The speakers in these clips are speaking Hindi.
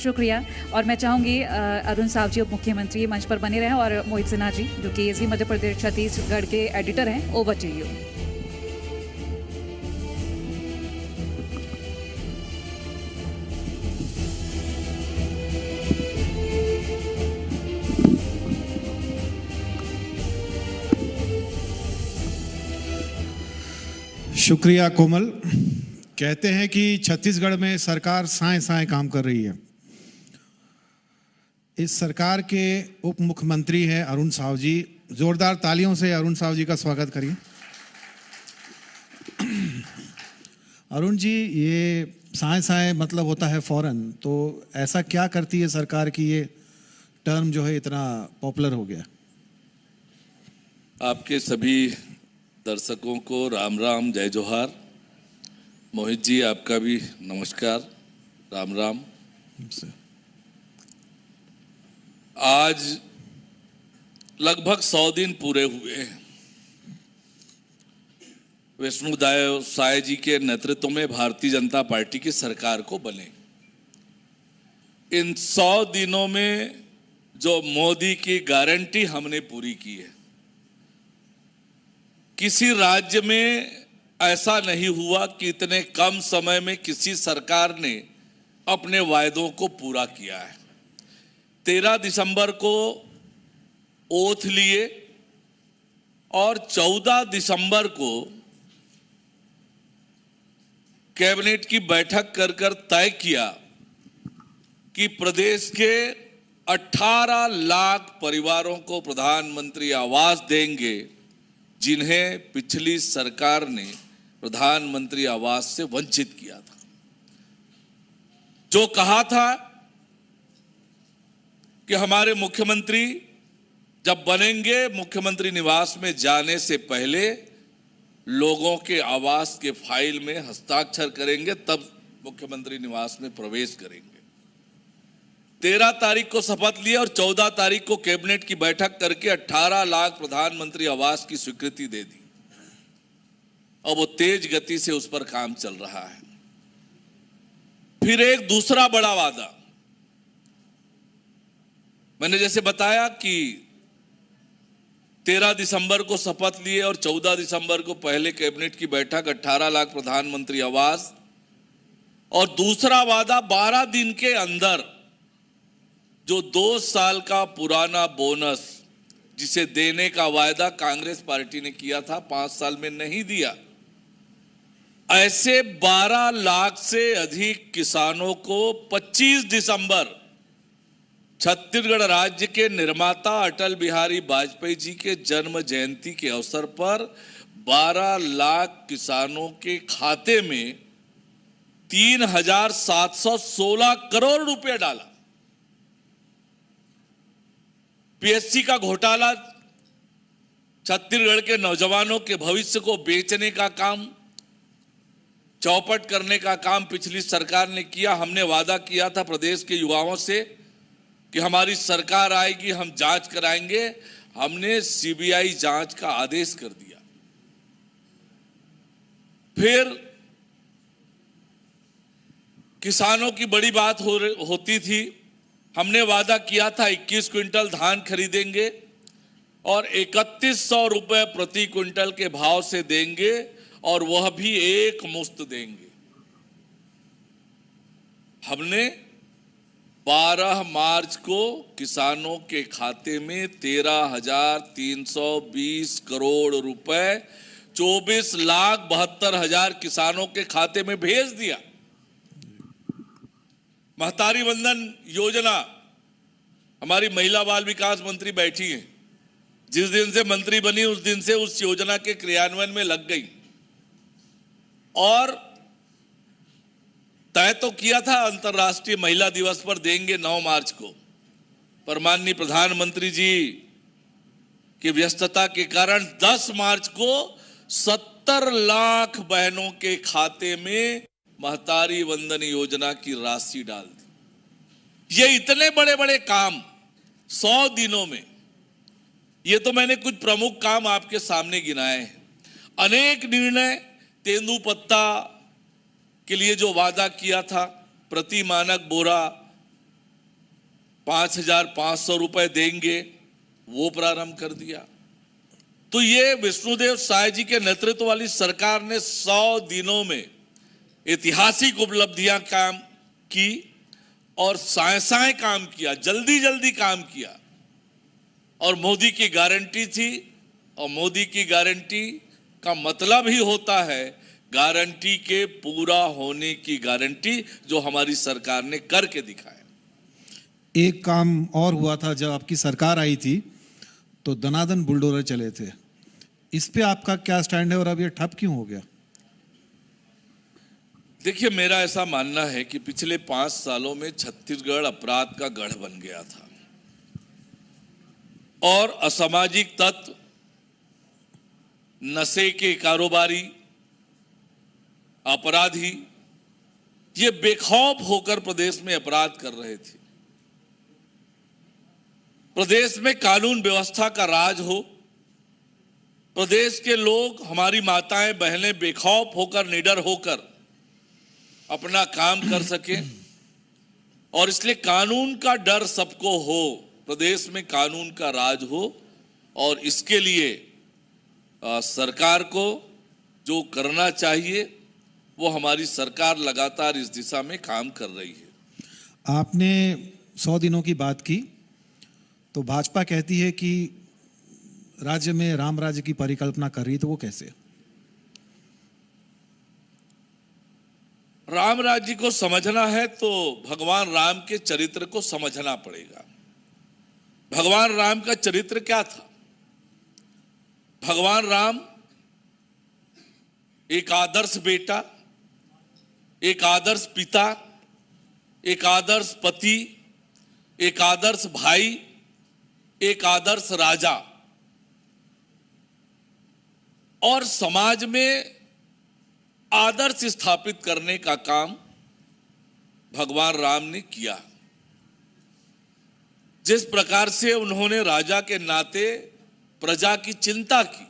शुक्रिया। और मैं चाहूँगी अरुण साव जी उप मुख्यमंत्री मंच पर बने रहें और मोहित सिन्हा जी जो कि जी मध्य प्रदेश छत्तीसगढ़ के एडिटर हैं, ओवर टू यू। शुक्रिया कोमल। कहते हैं कि छत्तीसगढ़ में सरकार साए साए काम कर रही है। इस सरकार के उप मुख्यमंत्री हैं अरुण साव जी। जोरदार तालियों से अरुण साव जी का स्वागत करिए। अरुण जी, ये साए साए मतलब होता है फौरन, तो ऐसा क्या करती है सरकार की ये टर्म जो है इतना पॉपुलर हो गया? आपके सभी दर्शकों को राम राम, जय जोहार। मोहित जी, आपका भी नमस्कार, राम राम। आज लगभग 100 दिन पूरे हुए हैं विष्णुदेव साय जी के नेतृत्व में भारतीय जनता पार्टी की सरकार को बने। इन 100 दिनों में जो मोदी की गारंटी हमने पूरी की है, किसी राज्य में ऐसा नहीं हुआ कि इतने कम समय में किसी सरकार ने अपने वायदों को पूरा किया है। 13 दिसंबर को ओथ लिए और 14 दिसंबर को कैबिनेट की बैठक कर तय किया कि प्रदेश के 18 लाख परिवारों को प्रधानमंत्री आवास देंगे, जिन्हें पिछली सरकार ने प्रधानमंत्री आवास से वंचित किया था। जो कहा था कि हमारे मुख्यमंत्री जब बनेंगे, मुख्यमंत्री निवास में जाने से पहले लोगों के आवास के फाइल में हस्ताक्षर करेंगे, तब मुख्यमंत्री निवास में प्रवेश करेंगे। 13 तारीख को शपथ लिया और 14 तारीख को कैबिनेट की बैठक करके 18 लाख प्रधानमंत्री आवास की स्वीकृति दे दी। अब वो तेज गति से उस पर काम चल रहा है। फिर एक दूसरा बड़ा वादा, मैंने जैसे बताया कि 13 दिसंबर को शपथ लिए और 14 दिसंबर को पहले कैबिनेट की बैठक, 18 लाख प्रधानमंत्री आवास। और दूसरा वादा 12 दिन के अंदर जो 2 साल का पुराना बोनस जिसे देने का वायदा कांग्रेस पार्टी ने किया था, 5 साल में नहीं दिया, ऐसे 12 लाख से अधिक किसानों को 25 दिसंबर छत्तीसगढ़ राज्य के निर्माता अटल बिहारी वाजपेयी जी के जन्म जयंती के अवसर पर 12 लाख किसानों के खाते में 3,716 करोड़ रुपए डाला। पीएससी का घोटाला, छत्तीसगढ़ के नौजवानों के भविष्य को बेचने का काम, चौपट करने का काम पिछली सरकार ने किया। हमने वादा किया था प्रदेश के युवाओं से कि हमारी सरकार आएगी, हम जांच कराएंगे। हमने सीबीआई जांच का आदेश कर दिया। फिर किसानों की बड़ी बात होती थी। हमने वादा किया था 21 क्विंटल धान खरीदेंगे और 3100 रुपए प्रति क्विंटल के भाव से देंगे, और वह भी एक मुश्त देंगे। हमने 12 मार्च को किसानों के खाते में 13,320 करोड़ रुपए 24,72,000 किसानों के खाते में भेज दिया। महतारी वंदन योजना, हमारी महिला बाल विकास मंत्री बैठी है, जिस दिन से मंत्री बनी उस दिन से उस योजना के क्रियान्वयन में लग गई। और तय तो किया था अंतर्राष्ट्रीय महिला दिवस पर देंगे 9 मार्च को, पर माननीय प्रधानमंत्री जी की व्यस्तता के कारण 10 मार्च को 70 लाख बहनों के खाते में महतारी वंदन योजना की राशि डाल दी। ये इतने बड़े बड़े काम 100 दिनों में, ये तो मैंने कुछ प्रमुख काम आपके सामने गिनाए हैं। अनेक निर्णय, तेंदुपत्ता के लिए जो वादा किया था, प्रति मानक बोरा 5,500 रुपए देंगे, वो प्रारंभ कर दिया। तो ये विष्णुदेव साय जी के नेतृत्व वाली सरकार ने 100 दिनों में ऐतिहासिक उपलब्धियां काम की और साय काम किया, जल्दी जल्दी काम किया। और मोदी की गारंटी थी, और मोदी की गारंटी का मतलब ही होता है गारंटी के पूरा होने की गारंटी, जो हमारी सरकार ने करके दिखाया। एक काम और हुआ था, जब आपकी सरकार आई थी तो दनादन बुलडोजर चले थे, इस पे आपका क्या स्टैंड है और अब ये ठप क्यों हो गया? देखिए, मेरा ऐसा मानना है कि पिछले 5 सालों में छत्तीसगढ़ अपराध का गढ़ बन गया था और असामाजिक तत्व, नशे के कारोबारी, अपराधी ये बेखौफ होकर प्रदेश में अपराध कर रहे थे। प्रदेश में कानून व्यवस्था का राज हो, प्रदेश के लोग, हमारी माताएं बहनें बेखौफ होकर, निडर होकर अपना काम कर सके, और इसलिए कानून का डर सबको हो, प्रदेश में कानून का राज हो। और इसके लिए सरकार को जो करना चाहिए वो हमारी सरकार लगातार इस दिशा में काम कर रही है। आपने 100 दिनों की बात की, तो भाजपा कहती है कि राज्य में राम राज्य की परिकल्पना कर रही, तो वो कैसे? राम राज्य को समझना है तो भगवान राम के चरित्र को समझना पड़ेगा। भगवान राम का चरित्र क्या था? भगवान राम एक आदर्श बेटा, एक आदर्श पिता, एक आदर्श पति, एक आदर्श भाई, एक आदर्श राजा, और समाज में आदर्श स्थापित करने का काम भगवान राम ने किया। जिस प्रकार से उन्होंने राजा के नाते प्रजा की चिंता की,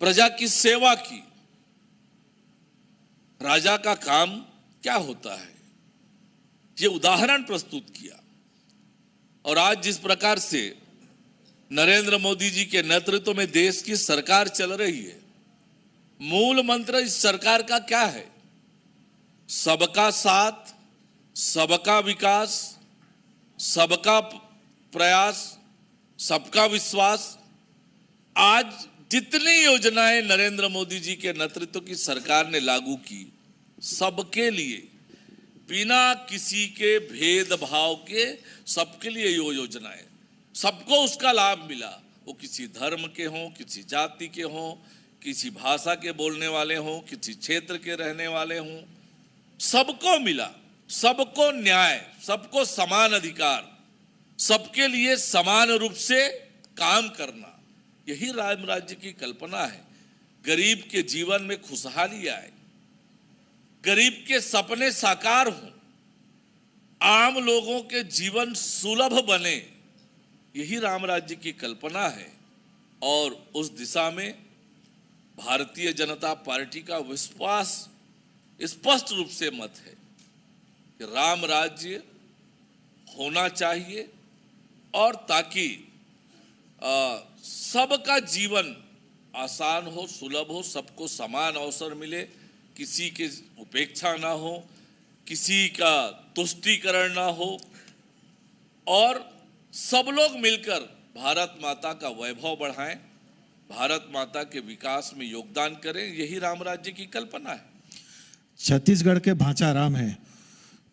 प्रजा की सेवा की, राजा का काम क्या होता है ये उदाहरण प्रस्तुत किया। और आज जिस प्रकार से नरेंद्र मोदी जी के नेतृत्व में देश की सरकार चल रही है, मूल मंत्र इस सरकार का क्या है? सबका साथ, सबका विकास, सबका प्रयास, सबका विश्वास। आज जितनी योजनाएं नरेंद्र मोदी जी के नेतृत्व की सरकार ने लागू की, सबके लिए, बिना किसी के भेदभाव के, सबके लिए ये योजनाएं, सबको उसका लाभ मिला। वो किसी धर्म के हों, किसी जाति के हों, किसी भाषा के बोलने वाले हों, किसी क्षेत्र के रहने वाले हों, सबको मिला। सबको न्याय, सबको समान अधिकार, सबके लिए समान रूप से काम करना, यही राम राज्य की कल्पना है। गरीब के जीवन में खुशहाली आए, गरीब के सपने साकार हों, आम लोगों के जीवन सुलभ बने, यही राम राज्य की कल्पना है। और उस दिशा में भारतीय जनता पार्टी का विश्वास स्पष्ट रूप से मत है कि राम राज्य होना चाहिए, और ताकि सबका जीवन आसान हो, सुलभ हो, सबको समान अवसर मिले, किसी की उपेक्षा ना हो, किसी का तुष्टीकरण ना हो, और सब लोग मिलकर भारत माता का वैभव बढ़ाएं, भारत माता के विकास में योगदान करें, यही राम राज्य की कल्पना है। छत्तीसगढ़ के भांचा राम है,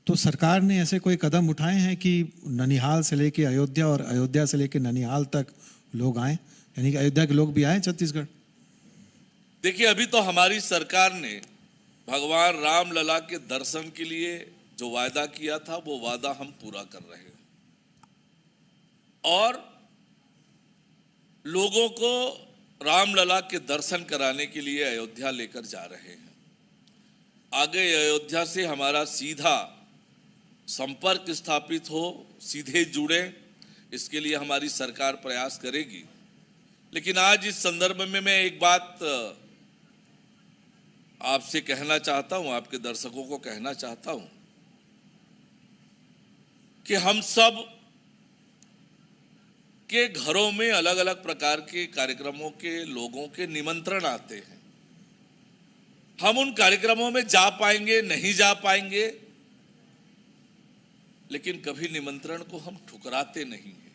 तो सरकार ने ऐसे कोई कदम उठाए हैं कि ननिहाल से लेके अयोध्या और अयोध्या से लेके ननिहाल तक लोग आए, यानी कि अयोध्या के लोग भी आए छत्तीसगढ़? देखिए, अभी तो हमारी सरकार ने भगवान राम लला के दर्शन के लिए जो वायदा किया था, वो वादा हम पूरा कर रहे हैं, और लोगों को रामलला के दर्शन कराने के लिए अयोध्या लेकर जा रहे हैं। आगे अयोध्या से हमारा सीधा संपर्क स्थापित हो, सीधे जुड़े, इसके लिए हमारी सरकार प्रयास करेगी। लेकिन आज इस संदर्भ में मैं एक बात आपसे कहना चाहता हूं, आपके दर्शकों को कहना चाहता हूं कि हम सब के घरों में अलग अलग प्रकार के कार्यक्रमों के लोगों के निमंत्रण आते हैं। हम उन कार्यक्रमों में जा पाएंगे नहीं जा पाएंगे, लेकिन कभी निमंत्रण को हम ठुकराते नहीं हैं।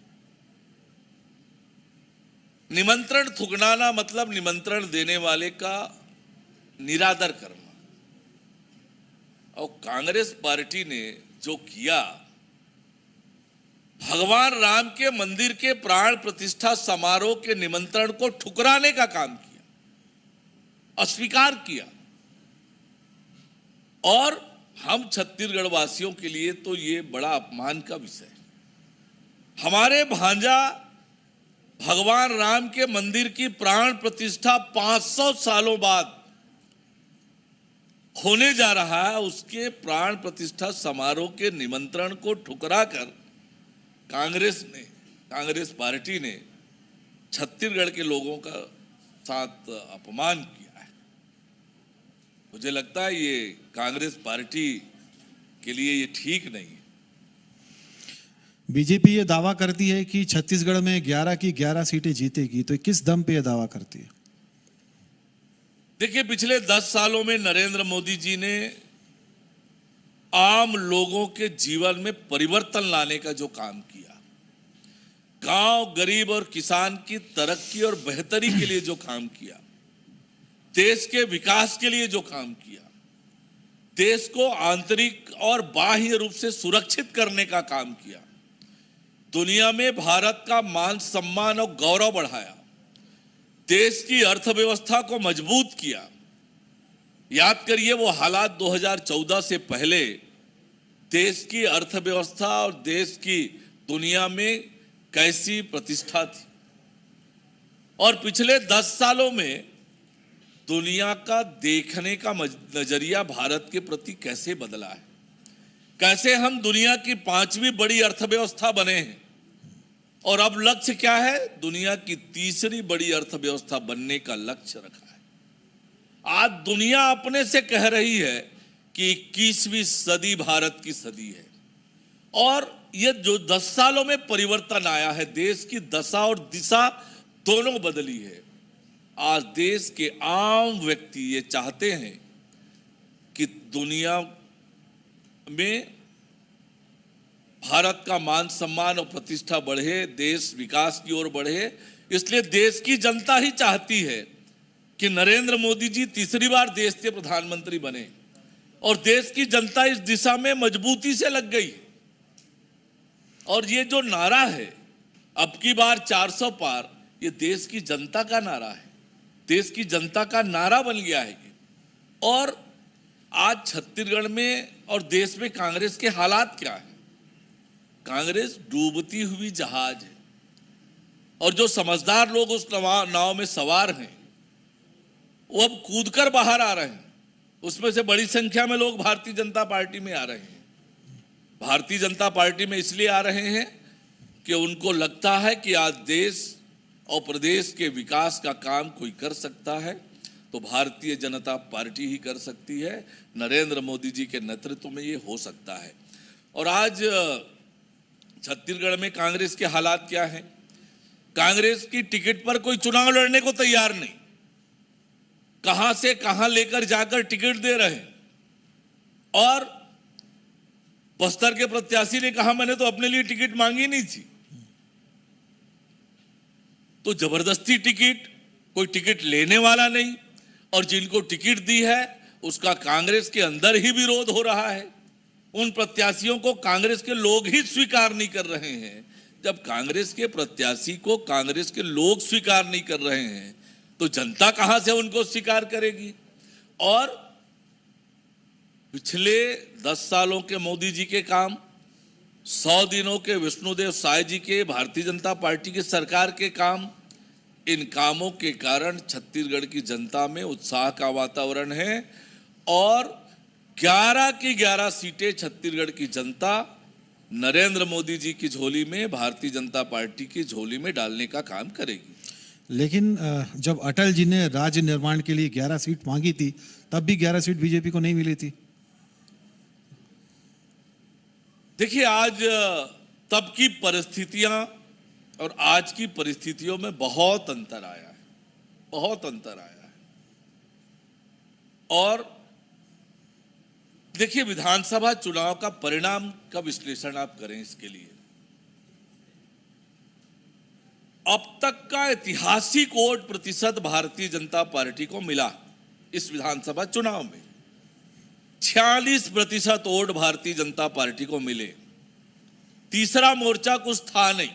निमंत्रण ठुकराना मतलब निमंत्रण देने वाले का निरादर करना। और कांग्रेस पार्टी ने जो किया, भगवान राम के मंदिर के प्राण प्रतिष्ठा समारोह के निमंत्रण को ठुकराने का काम किया, अस्वीकार किया। और हम छत्तीसगढ़ वासियों के लिए तो ये बड़ा अपमान का विषय है। हमारे भांजा भगवान राम के मंदिर की प्राण प्रतिष्ठा 500 सालों बाद होने जा रहा है, उसके प्राण प्रतिष्ठा समारोह के निमंत्रण को ठुकरा कर कांग्रेस पार्टी ने छत्तीसगढ़ के लोगों का साथ अपमान किया है। मुझे लगता है ये कांग्रेस पार्टी के लिए ये ठीक नहीं है। बीजेपी ये दावा करती है कि छत्तीसगढ़ में 11 की 11 सीटें जीतेगी, तो किस दम पे ये दावा करती है? देखिए, पिछले 10 सालों में नरेंद्र मोदी जी ने आम लोगों के जीवन में परिवर्तन लाने का जो काम किया, गांव, गरीब और किसान की तरक्की और बेहतरी के लिए जो काम किया, देश के विकास के लिए जो काम किया, देश को आंतरिक और बाह्य रूप से सुरक्षित करने का काम किया, दुनिया में भारत का मान सम्मान और गौरव बढ़ाया, देश की अर्थव्यवस्था को मजबूत किया। याद करिए वो हालात 2014 से पहले देश की अर्थव्यवस्था और देश की दुनिया में कैसी प्रतिष्ठा थी, और पिछले 10 सालों में दुनिया का देखने का नजरिया भारत के प्रति कैसे बदला है, कैसे हम दुनिया की 5वीं बड़ी अर्थव्यवस्था बने हैं, और अब लक्ष्य क्या है? दुनिया की 3री बड़ी अर्थव्यवस्था बनने का लक्ष्य रखा है। आज दुनिया अपने से कह रही है कि 21वीं सदी भारत की सदी है। और ये जो 10 सालों में परिवर्तन आया है, देश की दशा और दिशा दोनों बदली है। आज देश के आम व्यक्ति ये चाहते हैं कि दुनिया में भारत का मान सम्मान और प्रतिष्ठा बढ़े, देश विकास की ओर बढ़े। इसलिए देश की जनता ही चाहती है कि नरेंद्र मोदी जी 3री बार देश के प्रधानमंत्री बने, और देश की जनता इस दिशा में मजबूती से लग गई। और ये जो नारा है, अब की बार 400 पार, ये देश की जनता का नारा है, देश की जनता का नारा बन गया है ये। और आज छत्तीसगढ़ में और देश में कांग्रेस के हालात क्या है? कांग्रेस डूबती हुई जहाज है, और जो समझदार लोग उस नाव में सवार हैं वो अब कूदकर बाहर आ रहे हैं। उसमें से बड़ी संख्या में लोग भारतीय जनता पार्टी में आ रहे हैं। भारतीय जनता पार्टी में इसलिए आ रहे हैं कि उनको लगता है कि आज देश और प्रदेश के विकास का काम कोई कर सकता है तो भारतीय जनता पार्टी ही कर सकती है। नरेंद्र मोदी जी के नेतृत्व में ये हो सकता है। और आज छत्तीसगढ़ में कांग्रेस के हालात क्या हैं? कांग्रेस की टिकट पर कोई चुनाव लड़ने को तैयार नहीं, कहां से कहां लेकर जाकर टिकट दे रहे हैं। और बस्तर के प्रत्याशी ने कहा मैंने तो अपने लिए टिकट मांगी नहीं थी। तो जबरदस्ती टिकट, कोई टिकट लेने वाला नहीं, और जिनको टिकट दी है उसका कांग्रेस के अंदर ही विरोध हो रहा है। उन प्रत्याशियों को कांग्रेस के लोग ही स्वीकार नहीं कर रहे हैं। जब कांग्रेस के प्रत्याशी को कांग्रेस के लोग स्वीकार नहीं कर रहे हैं तो जनता कहां से उनको स्वीकार करेगी? और पिछले 10 सालों के मोदी जी के काम, 100 दिनों के विष्णुदेव साय जी के, भारतीय जनता पार्टी की सरकार के काम, इन कामों के कारण छत्तीसगढ़ की जनता में उत्साह का वातावरण है। और 11 की 11 सीटें छत्तीसगढ़ की जनता नरेंद्र मोदी जी की झोली में, भारतीय जनता पार्टी की झोली में डालने का काम करेगी। लेकिन जब अटल जी ने राज्य निर्माण के लिए 11 सीट मांगी थी, तब भी 11 सीट बीजेपी को नहीं मिली थी। देखिए, आज तब की परिस्थितियां और आज की परिस्थितियों में बहुत अंतर आया है, बहुत अंतर आया है। और देखिए, विधानसभा चुनाव का परिणाम का विश्लेषण आप करें, इसके लिए अब तक का ऐतिहासिक वोट प्रतिशत भारतीय जनता पार्टी को मिला इस विधानसभा चुनाव में। 46% वोट भारतीय जनता पार्टी को मिले। तीसरा मोर्चा कुछ था नहीं,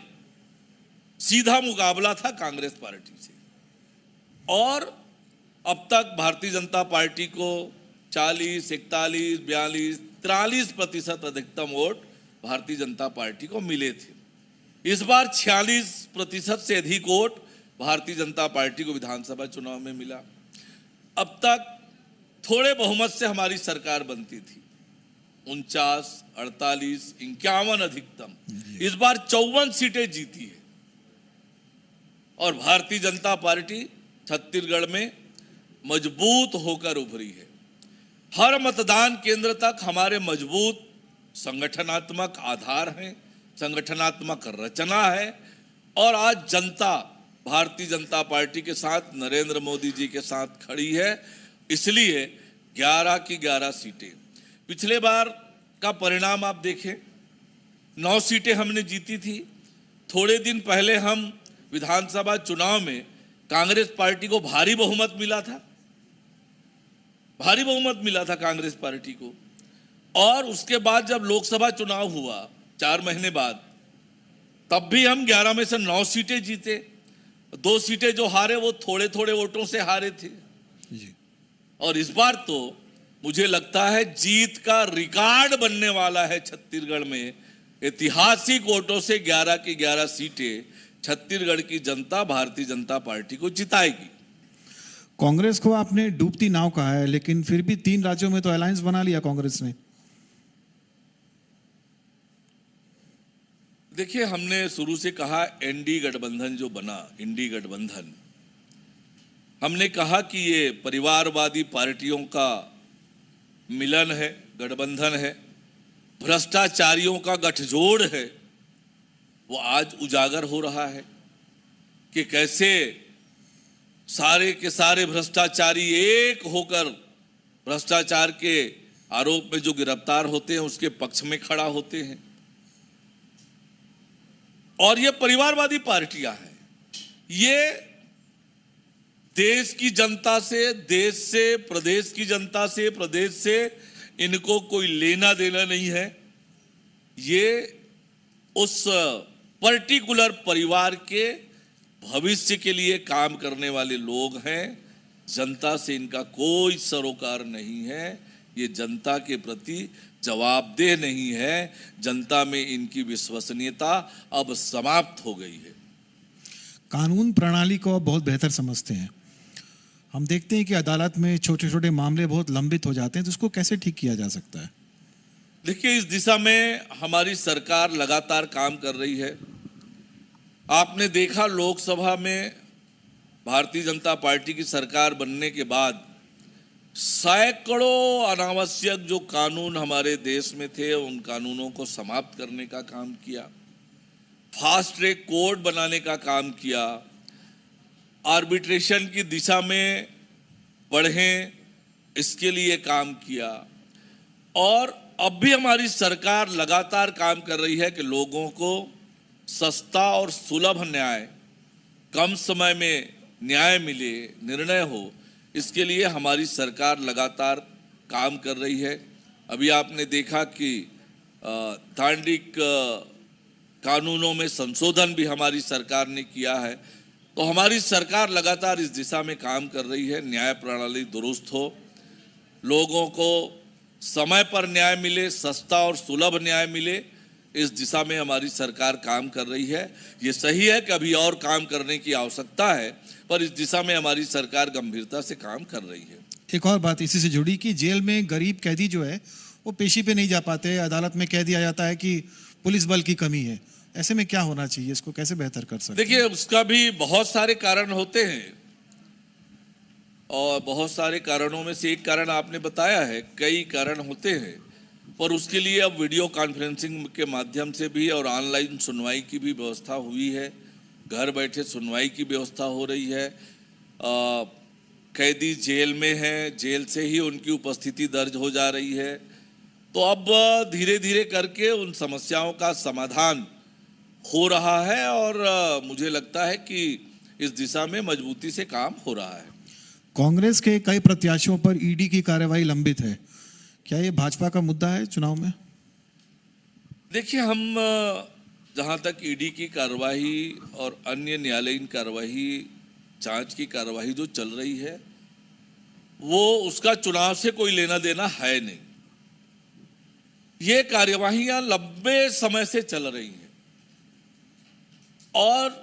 सीधा मुकाबला था कांग्रेस पार्टी से। और अब तक भारतीय जनता पार्टी को 40, 41, 42, 43% अधिकतम वोट भारतीय जनता पार्टी को मिले थे। इस बार 46% से अधिक वोट भारतीय जनता पार्टी को विधानसभा चुनाव में मिला। अब तक थोड़े बहुमत से हमारी सरकार बनती थी, 49, 48, 51 अधिकतम। इस बार 54 सीटें जीती है और भारतीय जनता पार्टी छत्तीसगढ़ में मजबूत होकर उभरी है। हर मतदान केंद्र तक हमारे मजबूत संगठनात्मक आधार हैं, संगठनात्मक रचना है। और आज जनता भारतीय जनता पार्टी के साथ, नरेंद्र मोदी जी के साथ खड़ी है। इसलिए 11 की 11 सीटें, पिछले बार का परिणाम आप देखें, 9 सीटें हमने जीती थी। थोड़े दिन पहले हम विधानसभा चुनाव में कांग्रेस पार्टी को भारी बहुमत मिला था, भारी बहुमत मिला था कांग्रेस पार्टी को। और उसके बाद जब लोकसभा चुनाव हुआ 4 महीने बाद, तब भी हम 11 में से 9 सीटें जीते। 2 सीटें जो हारे वो थोड़े थोड़े वोटों से हारे थे जी। और इस बार तो मुझे लगता है जीत का रिकॉर्ड बनने वाला है छत्तीसगढ़ में। ऐतिहासिक वोटों से 11 की 11 सीटें छत्तीसगढ़ की जनता भारतीय जनता पार्टी को जिताएगी। कांग्रेस को आपने डूबती नाव कहा है, लेकिन फिर भी 3 राज्यों में तो अलायंस बना लिया कांग्रेस ने। देखिए, हमने शुरू से कहा एनडी गठबंधन जो बना, इंडी गठबंधन, हमने कहा कि ये परिवारवादी पार्टियों का मिलन है, गठबंधन है, भ्रष्टाचारियों का गठजोड़ है। वो आज उजागर हो रहा है कि कैसे सारे के सारे भ्रष्टाचारी एक होकर भ्रष्टाचार के आरोप में जो गिरफ्तार होते हैं उसके पक्ष में खड़ा होते हैं। और ये परिवारवादी पार्टियां हैं, ये देश की जनता से, देश से, प्रदेश की जनता से, प्रदेश से इनको कोई लेना देना नहीं है। ये उस पर्टिकुलर परिवार के भविष्य के लिए काम करने वाले लोग हैं। जनता से इनका कोई सरोकार नहीं है, ये जनता के प्रति जवाबदेह नहीं है। जनता में इनकी विश्वसनीयता अब समाप्त हो गई है। कानून प्रणाली को आप बहुत बेहतर समझते हैं। हम देखते हैं कि अदालत में छोटे छोटे मामले बहुत लंबित हो जाते हैं, तो उसको कैसे ठीक किया जा सकता है? देखिए, इस दिशा में हमारी सरकार लगातार काम कर रही है। आपने देखा, लोकसभा में भारतीय जनता पार्टी की सरकार बनने के बाद सैकड़ों अनावश्यक जो कानून हमारे देश में थे उन कानूनों को समाप्त करने का काम किया, फास्ट ट्रैक कोर्ट बनाने का काम किया, आर्बिट्रेशन की दिशा में बढ़ें इसके लिए काम किया। और अब भी हमारी सरकार लगातार काम कर रही है कि लोगों को सस्ता और सुलभ न्याय, कम समय में न्याय मिले, निर्णय हो, इसके लिए हमारी सरकार लगातार काम कर रही है। अभी आपने देखा कि दांडिक कानूनों में संशोधन भी हमारी सरकार ने किया है। तो हमारी सरकार लगातार इस दिशा में काम कर रही है, न्याय प्रणाली दुरुस्त हो, लोगों को समय पर न्याय मिले, सस्ता और सुलभ न्याय मिले, इस दिशा में हमारी सरकार काम कर रही है। ये सही है कि अभी और काम करने की आवश्यकता है, पर इस दिशा में हमारी सरकार गंभीरता से काम कर रही है। एक और बात इसी से जुड़ी कि जेल में गरीब कैदी जो है वो पेशी पे नहीं जा पाते, अदालत में कह दिया जाता है कि पुलिस बल की कमी है। ऐसे में क्या होना चाहिए, इसको कैसे बेहतर कर सकते हैं? देखिए, उसका भी बहुत सारे कारण होते हैं और बहुत सारे कारणों में से एक कारण आपने बताया है, कई कारण होते हैं। और उसके लिए अब वीडियो कॉन्फ्रेंसिंग के माध्यम से भी और ऑनलाइन सुनवाई की भी व्यवस्था हुई है। घर बैठे सुनवाई की व्यवस्था हो रही है। कैदी जेल में हैं, जेल से ही उनकी उपस्थिति दर्ज हो जा रही है। तो अब धीरे धीरे करके उन समस्याओं का समाधान हो रहा है और मुझे लगता है कि इस दिशा में मजबूती से काम हो रहा है। कांग्रेस के कई प्रत्याशियों पर ईडी की कार्रवाई लंबित है, क्या ये भाजपा का मुद्दा है चुनाव में? देखिए, हम जहां तक ईडी की कार्रवाई और अन्य न्यायालयीन कार्रवाई, जांच की कार्रवाई जो चल रही है, वो उसका चुनाव से कोई लेना देना है नहीं। ये कार्यवाहियां लंबे समय से चल रही हैं और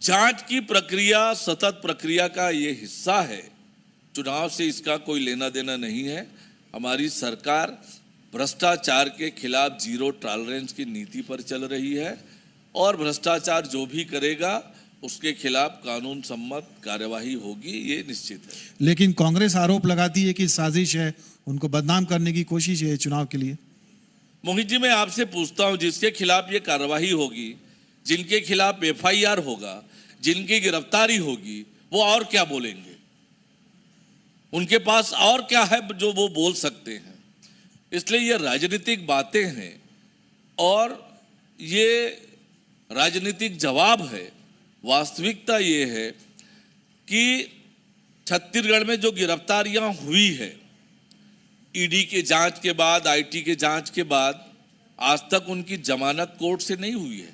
जांच की प्रक्रिया सतत प्रक्रिया का ये हिस्सा है। चुनाव से इसका कोई लेना देना नहीं है। हमारी सरकार भ्रष्टाचार के खिलाफ जीरो टॉलरेंस की नीति पर चल रही है और भ्रष्टाचार जो भी करेगा उसके खिलाफ कानून सम्मत कार्यवाही होगी, ये निश्चित है। लेकिन कांग्रेस आरोप लगाती है कि साजिश है, उनको बदनाम करने की कोशिश है चुनाव के लिए। मोहित जी, मैं आपसे पूछता हूं, जिसके खिलाफ ये कार्रवाई होगी, जिनके खिलाफ एफआईआर होगा, जिनकी गिरफ्तारी होगी, वो और क्या बोलेंगे? उनके पास और क्या है जो वो बोल सकते हैं? इसलिए ये राजनीतिक बातें हैं और ये राजनीतिक जवाब है। वास्तविकता ये है कि छत्तीसगढ़ में जो गिरफ्तारियां हुई है ईडी के जांच के बाद, आईटी के जांच के बाद, आज तक उनकी जमानत कोर्ट से नहीं हुई है।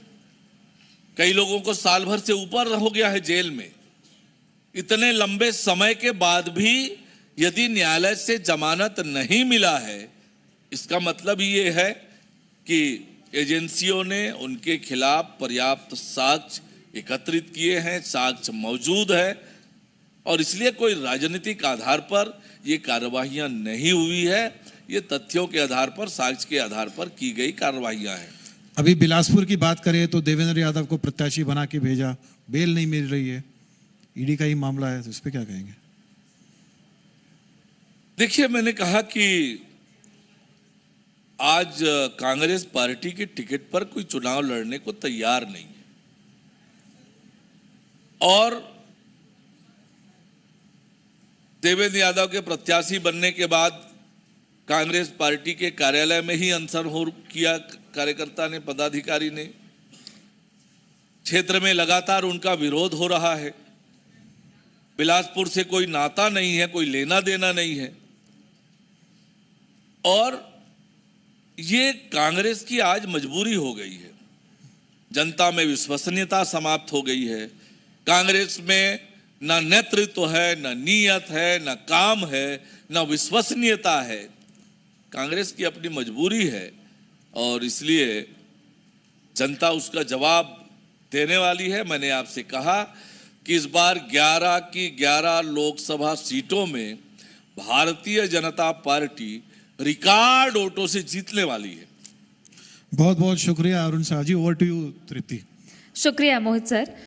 कई लोगों को साल भर से ऊपर हो गया है जेल में। इतने लंबे समय के बाद भी यदि न्यायालय से जमानत नहीं मिला है, इसका मतलब ये है कि एजेंसियों ने उनके खिलाफ पर्याप्त साक्ष्य एकत्रित किए हैं, साक्ष्य मौजूद है और इसलिए कोई राजनीतिक आधार पर ये कार्यवाहियां नहीं हुई है। ये तथ्यों के आधार पर, साक्ष्य के आधार पर की गई कार्यवाहियां हैं। अभी बिलासपुर की बात करें तो देवेंद्र यादव को प्रत्याशी बना के भेजा, बेल नहीं मिल रही है, ईडी का ही मामला है, तो इस पे क्या कहेंगे? देखिए, मैंने कहा कि आज कांग्रेस पार्टी की टिकट पर कोई चुनाव लड़ने को तैयार नहीं है और देवेंद्र यादव के प्रत्याशी बनने के बाद कांग्रेस पार्टी के कार्यालय में ही अनशन किया कार्यकर्ता ने, पदाधिकारी ने। क्षेत्र में लगातार उनका विरोध हो रहा है। बिलासपुर से कोई नाता नहीं है, कोई लेना देना नहीं है और ये कांग्रेस की आज मजबूरी हो गई है। जनता में विश्वसनीयता समाप्त हो गई है। कांग्रेस में न नेतृत्व है, न नीयत है, न काम है, न विश्वसनीयता है। कांग्रेस की अपनी मजबूरी है और इसलिए जनता उसका जवाब देने वाली है। मैंने आपसे कहा कि इस बार 11 की 11 लोकसभा सीटों में भारतीय जनता पार्टी रिकॉर्ड वोटों से जीतने वाली है। बहुत बहुत शुक्रिया Arun Shah ji. Over to you तृप्ति। शुक्रिया मोहित सर।